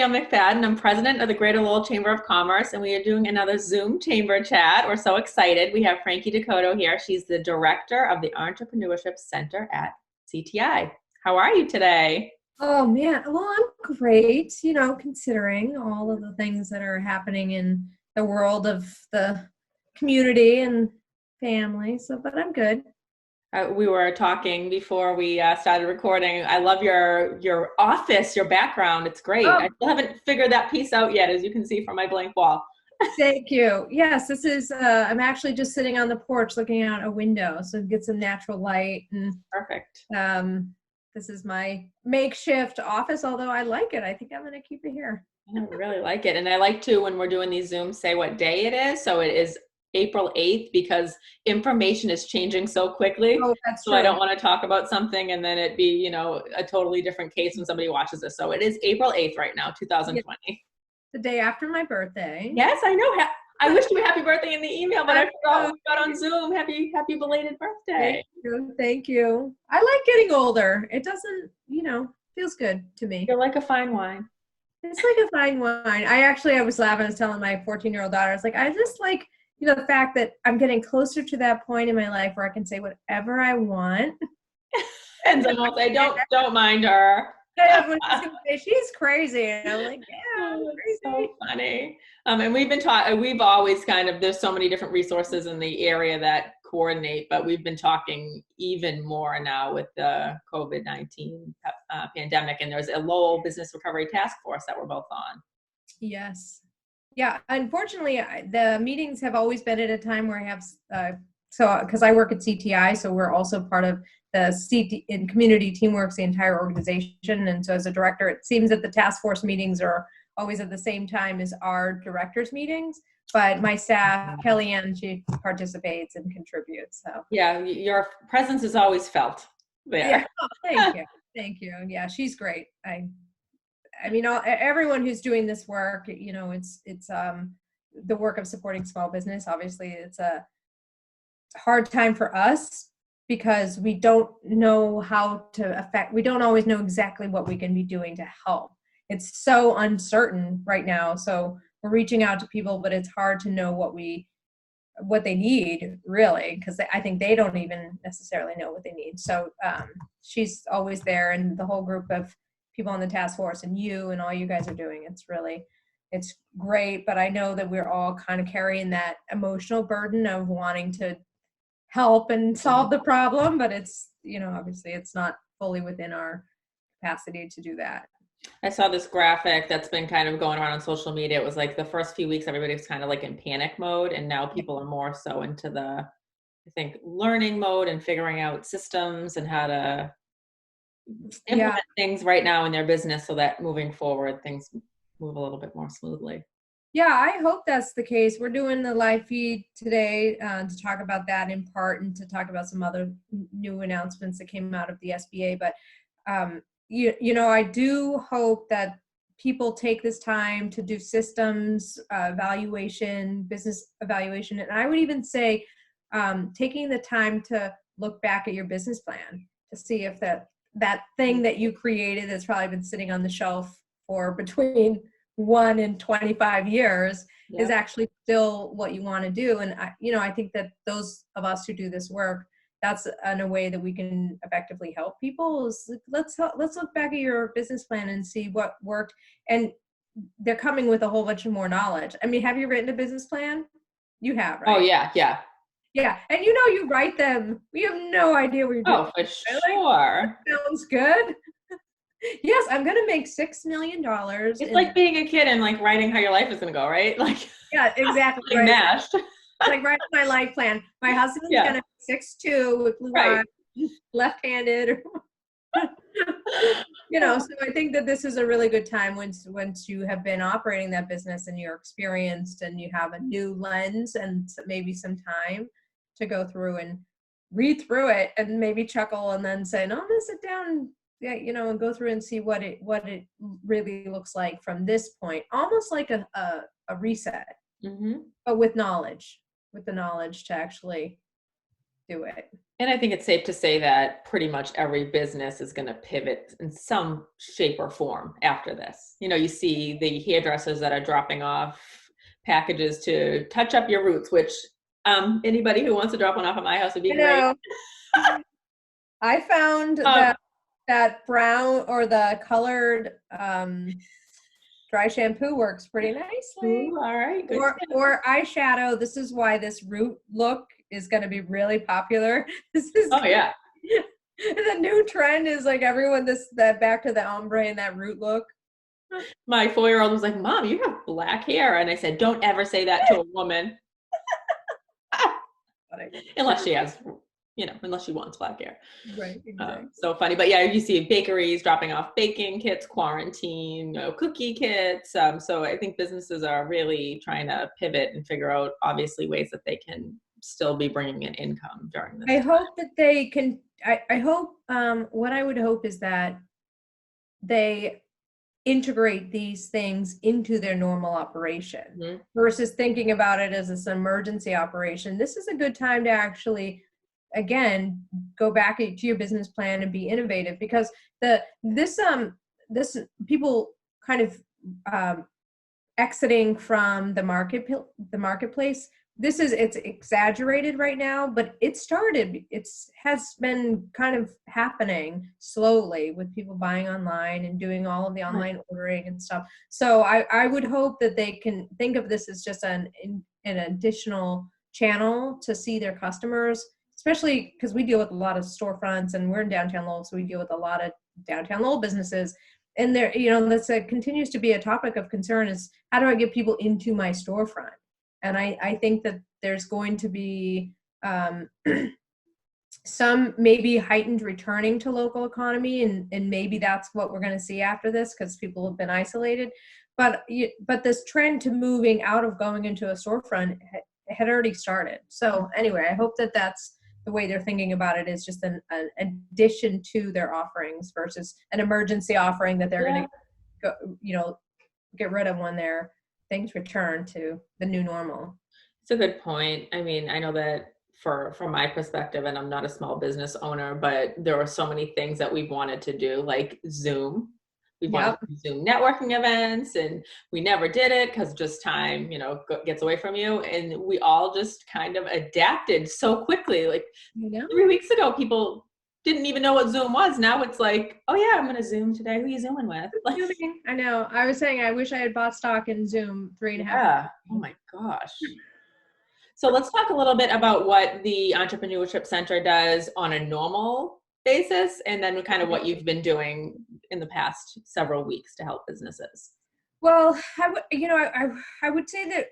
Danielle McFadden. I'm president of the Greater Lowell Chamber of Commerce, and we are doing another Zoom chamber chat. We're so excited. We have Frankie Dakota here. She's the director of the Entrepreneurship Center at CTI. How are you today? Oh man, well, I'm great, considering all of the things that are happening in the world of the community and family. But I'm good. We were talking before we started recording. I love your office, your background. It's great. I Oh, still haven't figured that piece out yet, as you can see from my blank wall. thank you. Yes, this is, I'm actually just sitting on the porch looking out a window so get some natural light. And Perfect. this is my makeshift office, although I like it. I think I'm going to keep it here. I really like it. And I like to, when we're doing these Zooms, say what day it is. So it is April 8th because information is changing so quickly. Oh, that's So true. I don't want to talk about something and then it be, a totally different case when somebody watches this. So it is April 8th right now, 2020. Yeah, the day after my birthday. Yes, I know. I wished you a happy birthday in the email, but I forgot we got on Thank Zoom. Happy belated birthday. you. Thank you. I like getting older. It doesn't, feels good to me. You're like a fine wine. It's like a fine wine. I was laughing. I was telling my 14-year-old daughter, I was like, I just like, the fact that I'm getting closer to that point in my life where I can say whatever I want. And someone will say, don't mind her. Everyone's just gonna say, she's crazy. And I'm like, yeah, I'm crazy. So funny. And we've always there's so many different resources in the area that coordinate, but we've been talking even more now with the COVID-19 pandemic, and there's a Lowell Business Recovery Task Force that we're both on. Yes. Yeah. Unfortunately, the meetings have always been at a time where I have, because I work at CTI, so we're also part of the in community teamworks, the entire organization. And so as a director, it seems that the task force meetings are always at the same time as our directors meetings, but my staff, Kellyanne, she participates and contributes. So yeah, your presence is always felt there. Yeah. Oh, thank you. Thank you. Yeah, she's great. I mean, everyone who's doing this work, it's the work of supporting small business. Obviously, it's a hard time for us because we don't know how to we don't always know exactly what we can be doing to help. It's so uncertain right now. So we're reaching out to people, but it's hard to know what they need really, because I think they don't even necessarily know what they need. So she's always there, and the whole group of people on the task force and you and all you guys are doing. It's great, but I know that we're all kind of carrying that emotional burden of wanting to help and solve the problem, but it's, obviously it's not fully within our capacity to do that. I saw this graphic that's been kind of going around on social media. It was like the first few weeks, everybody was kind of like in panic mode. And now people are more so into I think, learning mode and figuring out systems and how to implement things right now in their business so that moving forward, things move a little bit more smoothly. Yeah, I hope that's the case. We're doing the live feed today to talk about that in part and to talk about some other new announcements that came out of the SBA. But, I do hope that people take this time to do systems evaluation, business evaluation. And I would even say taking the time to look back at your business plan to see if that thing that you created that's probably been sitting on the shelf for between 1 and 25 years is actually still what you want to do. And I think that those of us who do this work, that's in a way that we can effectively help people is let's look back at your business plan and see what worked. And they're coming with a whole bunch of more knowledge. I mean, have you written a business plan? You have, right? Oh yeah. Yeah. And you write them. We have no idea what you're doing. Oh, for sure. Sounds good. Yes, I'm going to make $6 million. It's like being a kid and like writing how your life is going to go, right? Like, yeah, exactly. Like mashed. Like writing my life plan. My husband's going to be 6'2" with blue eyes, left-handed. So I think that this is a really good time once you have been operating that business and you're experienced and you have a new lens and maybe some time to go through and read through it and maybe chuckle and then say, no, I'm going to sit down, and go through and see what it really looks like from this point, almost like a reset, but with the knowledge to actually do it. And I think it's safe to say that pretty much every business is going to pivot in some shape or form after this. You know, you see the hairdressers that are dropping off packages to touch up your roots, which anybody who wants to drop one off at my house would be I great. know. I found Um, that brown or the colored dry shampoo works pretty nicely. ooh, all right, good. Or eyeshadow. This is why this root look is going to be really popular. This is Oh yeah. the new trend is like everyone that back to the ombre and that root look. My 4-year-old was like, "Mom, you have black hair," and I said, "Don't ever say that to a woman." Unless she has, you know, unless she wants black hair. Right, exactly. So funny. But yeah, you see bakeries dropping off baking kits, quarantine, you know, cookie kits. So I think businesses are really trying to pivot and figure out, obviously, ways that they can still be bringing in income during this I time. hope that they can, I hope, what I would hope is that they integrate these things into their normal operation Mhm. versus thinking about it as this emergency operation. This is a good time to actually, again, go back to your business plan and be innovative, because this people kind of exiting from the marketplace. It's exaggerated right now, but has been kind of happening slowly with people buying online and doing all of the Right. online ordering and stuff. So I would hope that they can think of this as just an additional channel to see their customers, especially because we deal with a lot of storefronts and we're in downtown Lowell, so we deal with a lot of downtown Lowell businesses. And there, that's continues to be a topic of concern, is how do I get people into my storefront? And I think that there's going to be some maybe heightened returning to local economy, and maybe that's what we're going to see after this, because people have been isolated. But this trend to moving out of going into a storefront had already started. So anyway, I hope that that's the way they're thinking about it, is just an addition to their offerings versus an emergency offering that they're going to go, get rid of when their things return to the new normal. It's a good point. I mean, I know that from my perspective, and I'm not a small business owner, but there are so many things that we've wanted to do, like Zoom. We wanted Yep. to do Zoom networking events, and we never did it because just time, gets away from you. And we all just kind of adapted so quickly. Like 3 weeks ago, people didn't even know what Zoom was. Now it's like, oh yeah, I'm going to Zoom today. Who are you Zooming with? Like, I know. I was saying I wish I had bought stock in Zoom 3.5 yeah. Oh my gosh. So let's talk a little bit about what the Entrepreneurship Center does on a normal basis, and then kind of what you've been doing in the past several weeks to help businesses. Well, I would say that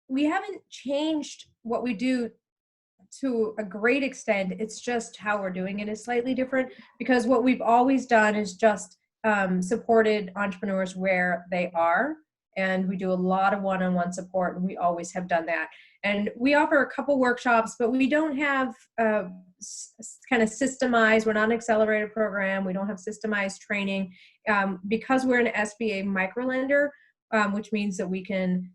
we haven't changed what we do to a great extent. It's just how we're doing it is slightly different, because what we've always done is just supported entrepreneurs where they are. And we do a lot of one-on-one support, and we always have done that. And we offer a couple workshops, but we don't have kind of systemized. We're not an accelerated program. We don't have systemized training because we're an SBA microlender, which means that we can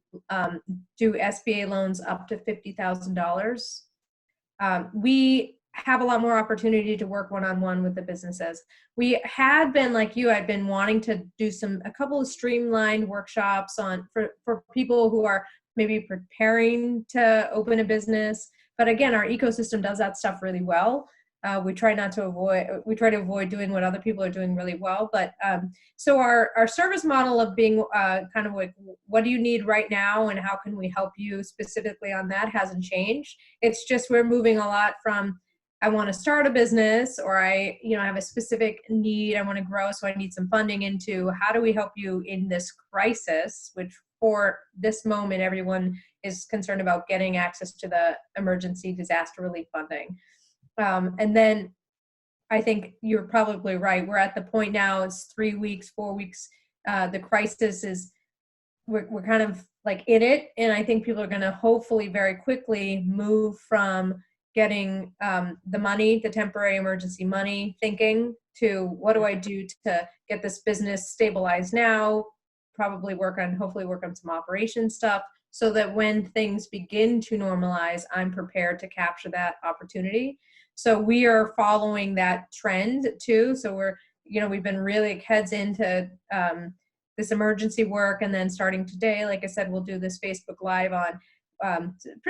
do SBA loans up to $50,000. We have a lot more opportunity to work one-on-one with the businesses. We had been, like you, I'd been wanting to do a couple of streamlined workshops for people who are maybe preparing to open a business. But again, our ecosystem does that stuff really well. We try to avoid doing what other people are doing really well. But so our service model of being kind of like, what do you need right now and how can we help you specifically on that, hasn't changed. It's just we're moving a lot from, I want to start a business, or I have a specific need, I want to grow, so I need some funding, into how do we help you in this crisis, which for this moment, everyone is concerned about getting access to the emergency disaster relief funding. And then I think you're probably right. We're at the point now, it's 3 weeks, 4 weeks. The crisis is, we're kind of like in it. And I think people are going to hopefully very quickly move from getting the money, the temporary emergency money, thinking to what do I do to get this business stabilized now, hopefully work on some operation stuff, so that when things begin to normalize, I'm prepared to capture that opportunity. So we are following that trend too. So we've been really heads into this emergency work, and then starting today, like I said, we'll do this Facebook Live on.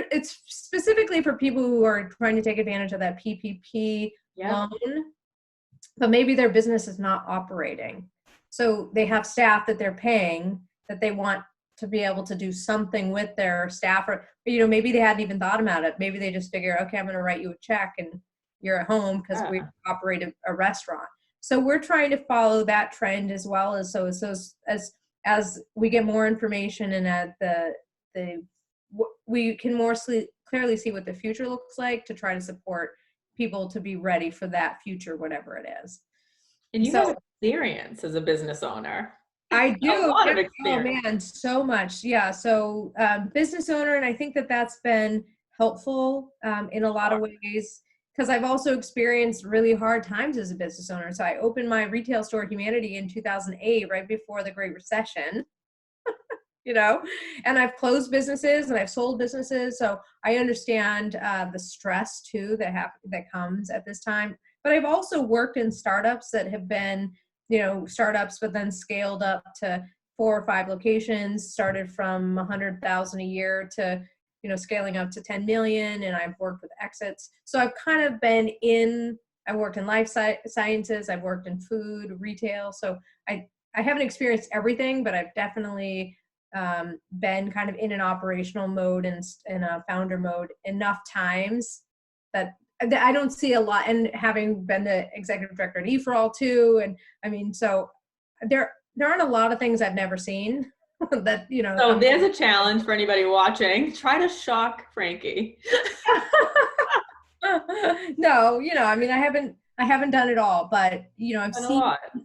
It's specifically for people who are trying to take advantage of that PPP loan, but maybe their business is not operating. So they have staff that they're paying that they want to be able to do something with their staff, or maybe they hadn't even thought about it. Maybe they just figure, okay, I'm going to write you a check and you're at home because we operate a restaurant. So we're trying to follow that trend as well, as we get more information, and at we can more clearly see what the future looks like, to try to support people to be ready for that future, whatever it is. And you have experience as a business owner. I do. A lot of experience. Oh man, so much. Yeah. So business owner, and I think that's been helpful in a lot of ways, because I've also experienced really hard times as a business owner. So I opened my retail store, Humanity, in 2008, right before the Great Recession. And I've closed businesses and I've sold businesses. So I understand the stress too that comes at this time. But I've also worked in startups that have been, startups, but then scaled up to 4 or 5 locations, started from 100,000 a year to, scaling up to 10 million. And I've worked with exits. So I've kind of I worked in life sciences. I've worked in food, retail. So I haven't experienced everything, but I've definitely been kind of in an operational mode and in a founder mode enough times that I don't see a lot. And having been the executive director at E4All too, and I mean, so there aren't a lot of things I've never seen that So there's a challenge for anybody watching. Try to shock Frankie. No, I mean, I haven't done it all, but I've seen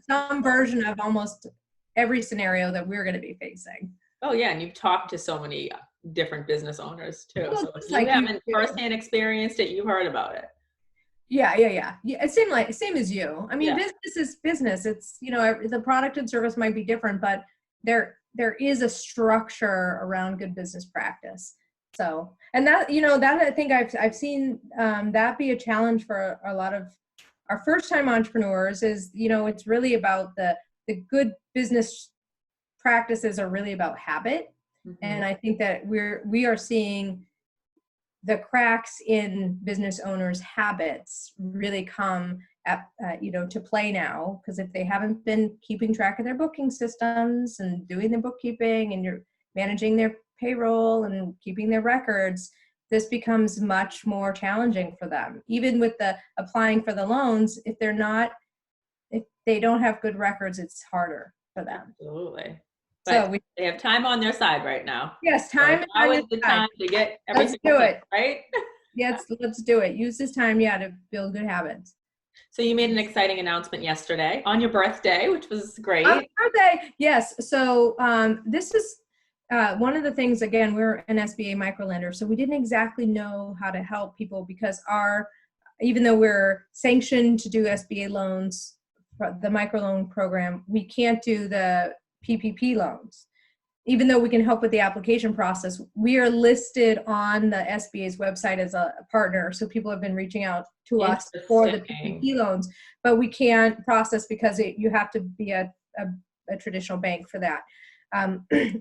some version of almost every scenario that we're going to be facing. Oh yeah, and you've talked to so many different business owners too. Well, so if you haven't firsthand experienced it, you've heard about it. Yeah. It seemed like same as you. I mean, business is business. It's the product and service might be different, but there is a structure around good business practice. So, and that that I think I've seen that be a challenge for a lot of our first time entrepreneurs. Is it's really about the good business practices are really about habit. Mm-hmm. And I think that we are seeing the cracks in business owners' habits really come at to play now, because if they haven't been keeping track of their booking systems and doing the bookkeeping, and you're managing their payroll and keeping their records, this becomes much more challenging for them. Even with the applying for the loans, if they don't have good records, it's harder for them. Absolutely. But so they have time on their side right now. Yes, time. So now is the time to get everything. Let's do it, right? Yes, let's do it. Use this time, to build good habits. So you made an exciting announcement yesterday on your birthday, which was great. On my birthday, yes. So this is one of the things. Again, we're an SBA microlender, so we didn't exactly know how to help people, because even though we're sanctioned to do SBA loans, the microloan program, we can't do the PPP loans. Even though we can help with the application process, we are listed on the SBA's website as a partner. So people have been reaching out to us for the PPP loans, but we can't process because you have to be a traditional bank for that,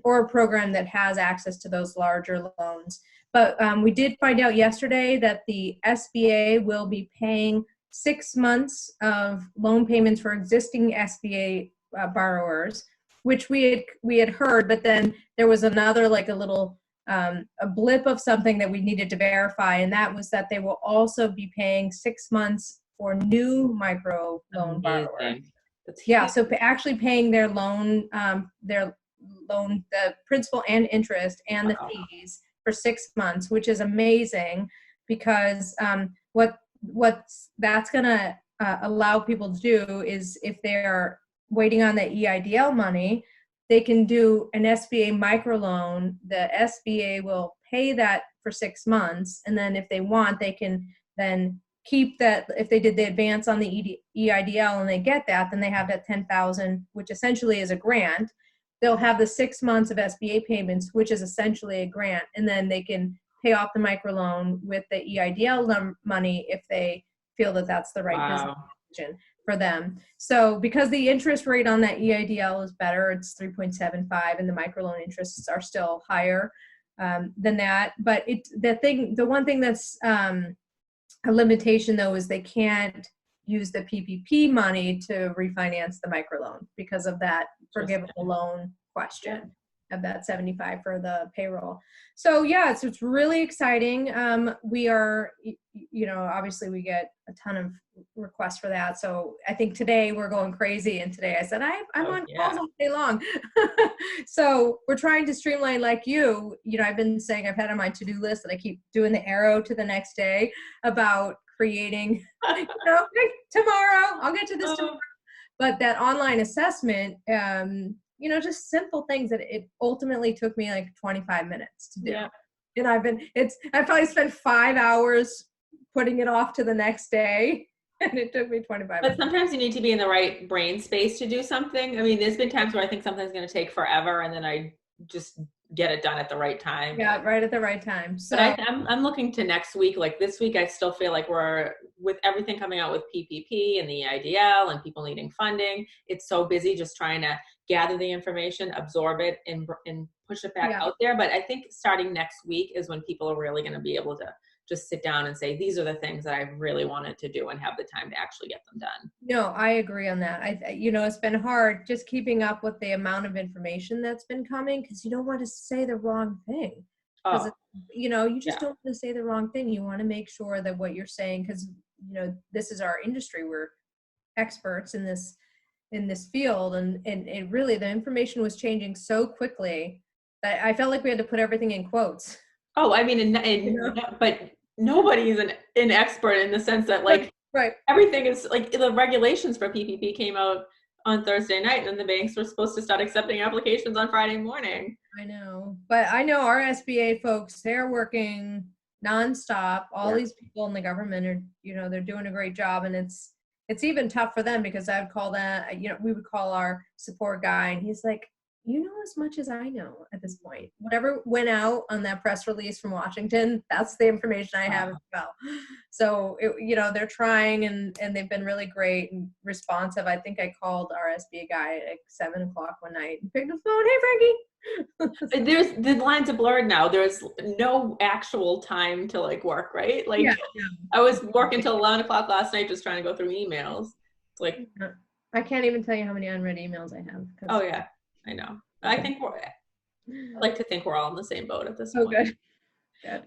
or a program that has access to those larger loans. But we did find out yesterday that the SBA will be paying 6 months of loan payments for existing SBA borrowers, which we had heard, but then there was another, like a little a blip of something that we needed to verify, and that was that they will also be paying 6 months for new micro loan borrowers. Yeah, so actually paying their loan, the principal and interest and the fees for 6 months, which is amazing, because what that's going to allow people to do is, if they're waiting on the EIDL money, they can do an SBA microloan. The SBA will pay that for 6 months, and then if they want, they can then keep that. If they did the advance on the EIDL and they get that, then they have that $10,000, which essentially is a grant. they'll have the 6 months of SBA payments, which is essentially a grant, and then they can pay off the microloan with the EIDL money if they feel that that's the right business decision for them. So because the interest rate on that EIDL is better, it's 3.75, and the microloan interests are still higher than that. But the one thing that's a limitation though is they can't use the PPP money to refinance the microloan because of that forgivable loan question of that 75 for the payroll. So yeah, it's really exciting. We are, obviously we get a ton of requests for that. So I think today we're going crazy. And today I said, I'm on calls all day long. So we're trying to streamline like I've been saying I've had on my to-do list that I keep doing the arrow to the next day about creating, tomorrow, I'll get to this tomorrow. But that online assessment, just simple things that it ultimately took me like 25 minutes to do. Yeah. And I probably spent 5 hours putting it off to the next day, and it took me 25 minutes. But sometimes you need to be in the right brain space to do something. I mean, there's been times where I think something's going to take forever, and then I just get it done at the right time. Yeah, right at the right time. So but I'm looking to next week. Like this week, I still feel like we're, with everything coming out with PPP and the IDL and people needing funding, it's so busy just trying to gather the information, absorb it, and push it back out there. But I think starting next week is when people are really going to be able to just sit down and say, these are the things that I really wanted to do, and have the time to actually get them done. No, I agree on that. It's been hard just keeping up with the amount of information that's been coming, because you don't want to say the wrong thing. You just don't want to say the wrong thing. You want to make sure that what you're saying, because this is our industry. We're experts in this field, and it really, the information was changing so quickly that I felt like we had to put everything in quotes. Oh, I mean, but nobody's an expert in the sense that right. Everything is like, the regulations for PPP came out on Thursday night, and the banks were supposed to start accepting applications on Friday morning. I know, but I know our SBA folks, they're working nonstop. All these people in the government are, they're doing a great job, and it's even tough for them, because I would call that, we would call our support guy, and he's like, as much as I know at this point. Whatever went out on that press release from Washington, that's the information I have as well. So, they're trying, and they've been really great and responsive. I think I called our SBA guy at 7:00 one night and picked up the phone. Hey, Frankie. The lines are blurred now. There's no actual time to work, right? I was working till 11:00 last night just trying to go through emails. It's I can't even tell you how many unread emails I have. Oh yeah. I know. I like to think we're all in the same boat at this point. Good.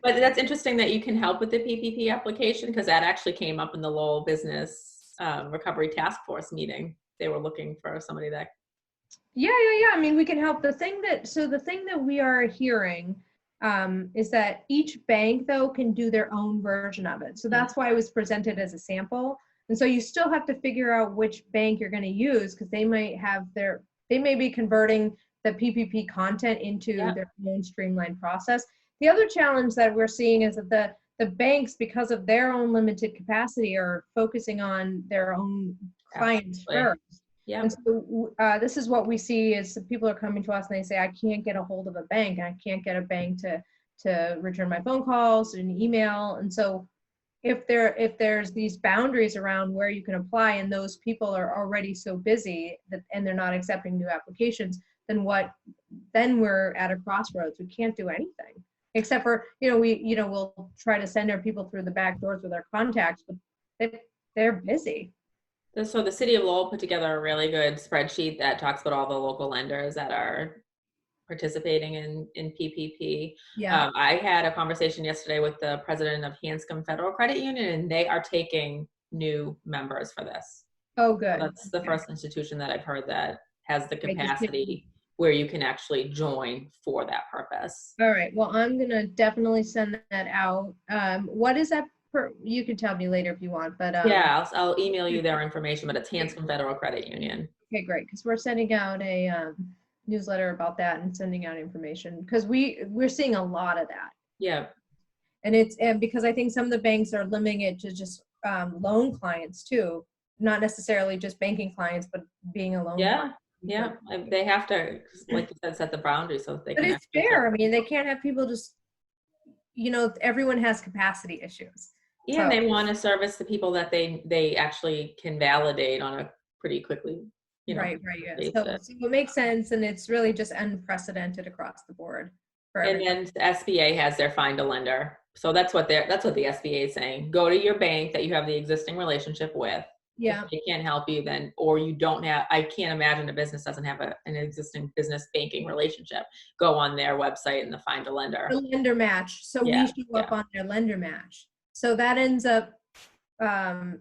But that's interesting that you can help with the PPP application, because that actually came up in the Lowell Business Recovery Task Force meeting. They were looking for somebody that. Yeah. I mean, we can help. The thing that we are hearing is that each bank, though, can do their own version of it. So that's why it was presented as a sample. And so you still have to figure out which bank you're going to use, because they may be converting the PPP content into their own streamlined process. The other challenge that we're seeing is that the banks, because of their own limited capacity, are focusing on their own clients first. Yeah. And so this is what we see is people are coming to us and they say, I can't get a hold of a bank. I can't get a bank to return my phone calls and email. And so if there's these boundaries around where you can apply, and those people are already so busy and they're not accepting new applications, then we're at a crossroads. We can't do anything except for, we'll try to send our people through the back doors with our contacts, but they're busy. So the city of Lowell put together a really good spreadsheet that talks about all the local lenders that are participating in PPP. Yeah. I had a conversation yesterday with the president of Hanscom Federal Credit Union, and they are taking new members for this. Oh, good. So that's the first institution that I've heard that has the capacity where you can actually join for that purpose. All right. Well, I'm going to definitely send that out. What is that? You can tell me later if you want, but yeah, I'll email you their information, but it's Hanscom Federal Credit Union. Okay, great. Because we're sending out a newsletter about that and sending out information, because we're seeing a lot of that. Yeah. And because I think some of the banks are limiting it to just loan clients too, not necessarily just banking clients, but being a loan client Yeah, they have to, like you said, set the boundaries so that they But can it's actually help. fair. I mean, they can't have people just, everyone has capacity issues. Yeah, and So, they want to service the people that they actually can validate on a pretty quickly, right, yeah. So, basis. so it makes sense, and it's really just unprecedented across the board for And everybody. then the SBA has their find a lender. So that's what the SBA is saying. Go to your bank that you have the existing relationship with. If Yeah. they can't help you, then, or you don't have, I can't imagine a business doesn't have an existing business banking relationship. Go on their website and the find a lender. The lender match. So Yeah, we show up on their lender match. So that ends up um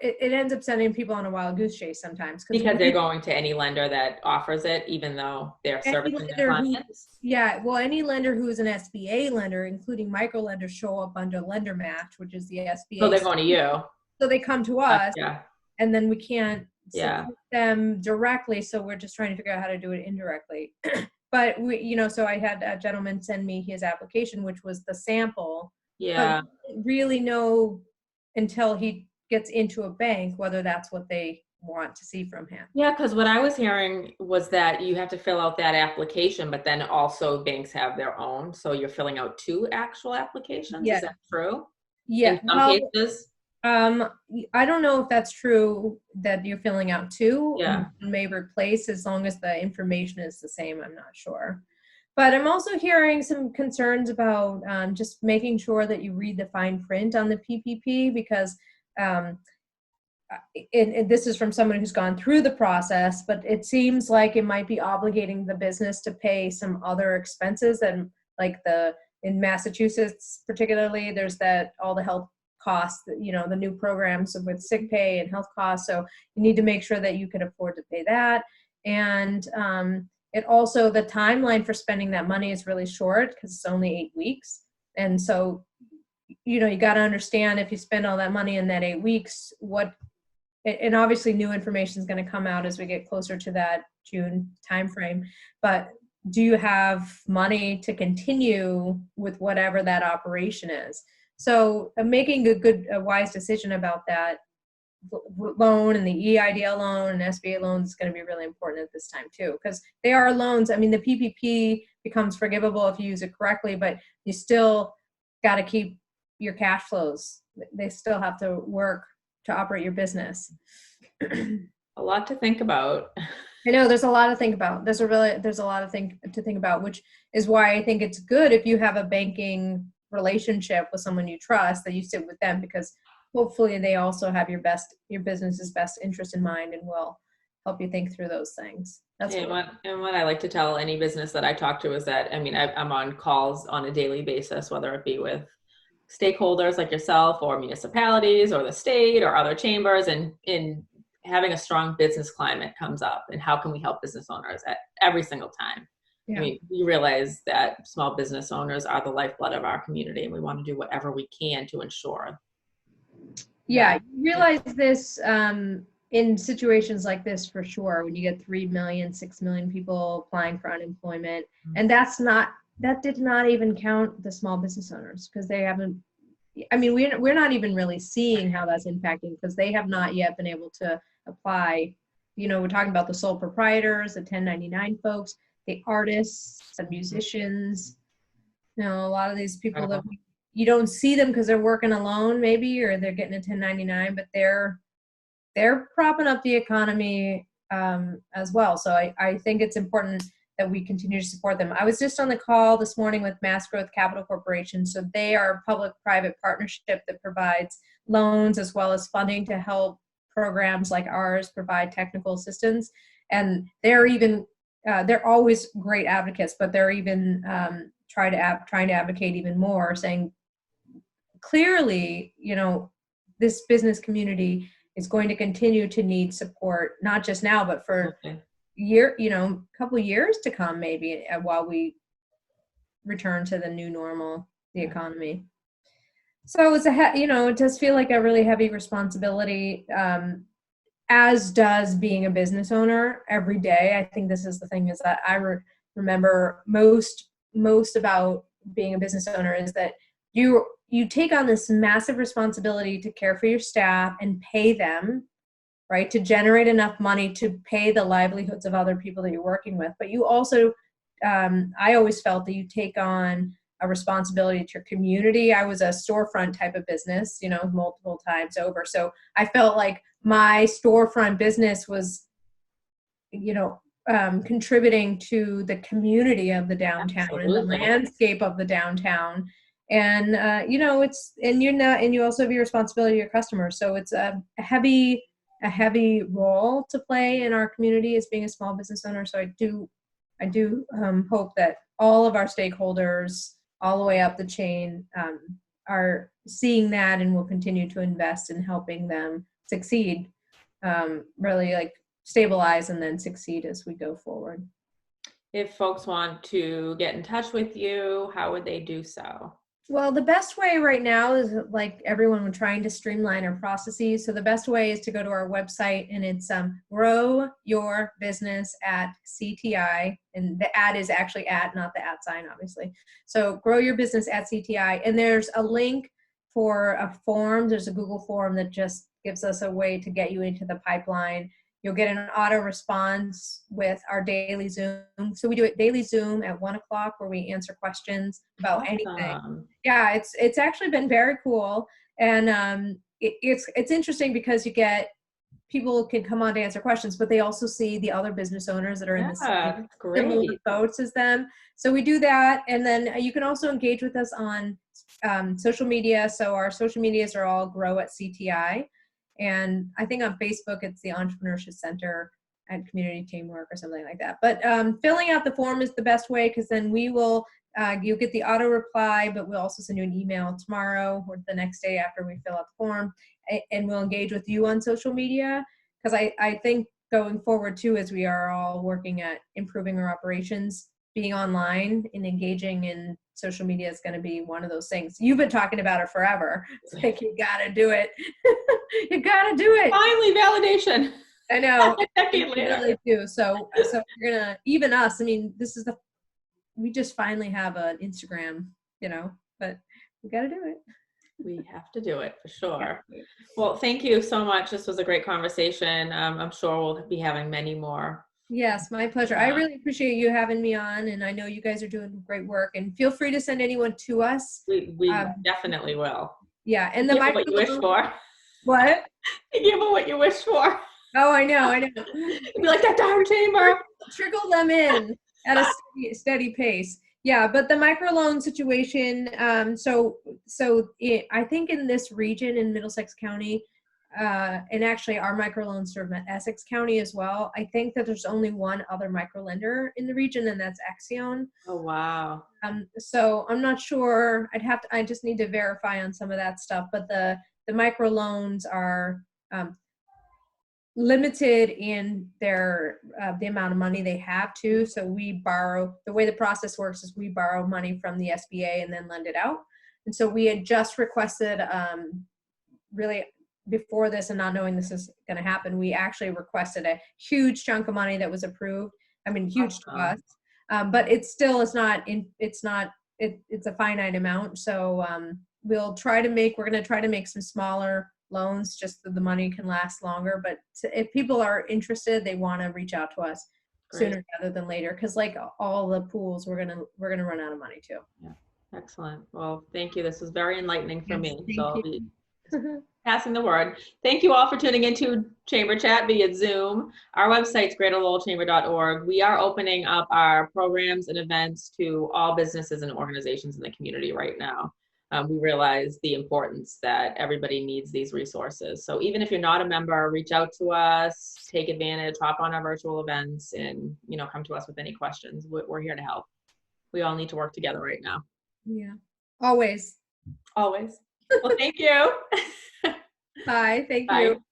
it ends up sending people on a wild goose chase sometimes because because they're going to any lender that offers it, even though they're any servicing their lender who, clients. yeah, well, any lender who is an SBA lender, including micro lenders, show up under lender match, which is the So SBA. they're going to you. So they come to us, Yeah, and then we can't yeah, support them directly. So we're just trying to figure out how to do it indirectly. But so I had a gentleman send me his application, which was the sample, but yeah. we didn't really know until he gets into a bank whether that's what they want to see from him. Yeah, because what I was hearing was that you have to fill out that application, but then also banks have their own. So you're filling out two actual applications. Is Yeah, that true? yeah. In some cases? Um, I don't know if that's true that you're filling out two, and Yeah. one may replace as long as the information is the same. I'm not sure. But I'm also hearing some concerns about just making sure that you read the fine print on the PPP because um, and this is from someone who's gone through the process, but it seems like it might be obligating the business to pay some other expenses and like in Massachusetts particularly, there's that all the health costs, the new programs with sick pay and health costs. So you need to make sure that you can afford to pay that. And it also, the timeline for spending that money is really short because it's only 8 weeks. And so, you got to understand if you spend all that money in that 8 weeks, and obviously new information is going to come out as we get closer to that June timeframe, but do you have money to continue with whatever that operation is? So making a wise decision about that loan and the EIDL loan and SBA loans is going to be really important at this time too, because they are loans. I mean, the PPP becomes forgivable if you use it correctly, but you still got to keep your cash flows. They still have to work to operate your business. A lot to think about. I know there's a lot to think about. There's a lot of to think about, which is why I think it's good if you have a banking relationship with someone you trust that you sit with them, because hopefully they also have your business's best interest in mind and will help you think through those things. And what I like to tell any business that I talk to is that, I mean, I'm on calls on a daily basis, whether it be with stakeholders like yourself or municipalities or the state or other chambers, and in having a strong business climate comes up, and how can we help business owners at every single time. Yeah. I mean, we realize that small business owners are the lifeblood of our community, and we want to do whatever we can to ensure. Yeah, you realize this in situations like this for sure, when you get 3 million, 6 million people applying for unemployment. And that did not even count the small business owners, because they haven't, I mean, we're not even really seeing how that's impacting, because they have not yet been able to apply. We're talking about the sole proprietors, the 1099 folks, the artists, the musicians, a lot of these people that you don't see them because they're working alone maybe, or they're getting a 1099, but they're propping up the economy as well. So I think it's important that we continue to support them. I was just on the call this morning with Mass Growth Capital Corporation. So they are a public-private partnership that provides loans as well as funding to help programs like ours provide technical assistance. And they're always great advocates, but they're even trying to advocate even more, saying clearly, this business community is going to continue to need support, not just now, but for couple years to come, maybe, while we return to the new normal, the economy. So it does feel like a really heavy responsibility, as does being a business owner every day. I think this is the thing, is that I remember most about being a business owner is that you take on this massive responsibility to care for your staff and pay them right? To generate enough money to pay the livelihoods of other people that you're working with. But you also, I always felt that you take on a responsibility to your community. I was a storefront type of business, multiple times over. So I felt like my storefront business was, contributing to the community of the downtown and the Absolutely. landscape of the downtown. And, and you also have your responsibility to your customers. So it's a heavy role to play in our community as being a small business owner. So I do hope that all of our stakeholders all the way up the chain are seeing that and will continue to invest in helping them succeed, really like stabilize and then succeed as we go forward. If folks want to get in touch with you, how would they do so? Well, the best way right now is like everyone, we're trying to streamline our processes. So the best way is to go to our website, and it's Grow Your Business at CTI. And the at is actually at, not the at sign, obviously. So Grow Your Business at CTI. And there's a link for a form. There's a Google form that just gives us a way to get you into the pipeline. You'll get an auto response with our daily Zoom. So we do it daily Zoom at 1:00 where we answer questions about anything. Yeah, it's actually been very cool. And it's interesting because you get people can come on to answer questions, but they also see the other business owners that are in the same similar boats as them. So we do that. And then you can also engage with us on social media. So our social medias are all Grow at CTI. And I think on Facebook, it's the Entrepreneurship Center and Community Teamwork or something like that. But filling out the form is the best way, because then we will, you'll get the auto reply, but we'll also send you an email tomorrow or the next day after we fill out the form, and we'll engage with you on social media. Because I think going forward too, as we are all working at improving our operations, being online and engaging in social media is going to be one of those things. You've been talking about it forever. It's like, you got to do it. You got to do it. Finally, validation. I know. A decade later. Really do. So we're going to, even us, I mean, we just finally have an Instagram, but we got to do it. We have to do it for sure. Well, thank you so much. This was a great conversation. I'm sure we'll be having many more. Yes, my pleasure. I really appreciate you having me on, and I know you guys are doing great work, and feel free to send anyone to us. We definitely will. Yeah, and the what you wish for. What? Give them what you wish for. Oh, I know. Be like that darn chamber. Trickle them in at a steady pace. Yeah, but the microloan situation, I think in this region in Middlesex County, and actually our microloans serve Essex County as well, I think that there's only one other microlender in the region, and that's Axion. Oh, wow. So I'm not sure. I just need to verify on some of that stuff, but the microloans are limited in their the amount of money they have too. So we borrow, the way the process works is we borrow money from the SBA and then lend it out. And so we had just requested, really before this and not knowing this is going to happen, we actually requested a huge chunk of money that was approved. I mean, huge to us, but it's a finite amount. So we're going to try to make some smaller loans just so the money can last longer. But if people are interested, they want to reach out to us sooner rather than later, because like all the pools, we're gonna run out of money too. Yeah, excellent. Well, thank you. This was very enlightening for me. So I'll be passing the word. Thank you all for tuning into Chamber Chat via Zoom. Our website's greaterlowellchamber.org. We are opening up our programs and events to all businesses and organizations in the community right now. We realize the importance that everybody needs these resources. So even if you're not a member, reach out to us, take advantage, hop on our virtual events, and come to us with any questions. We're here to help. We all need to work together right now. Yeah, always. Always. Well, thank you. Bye. Thank you.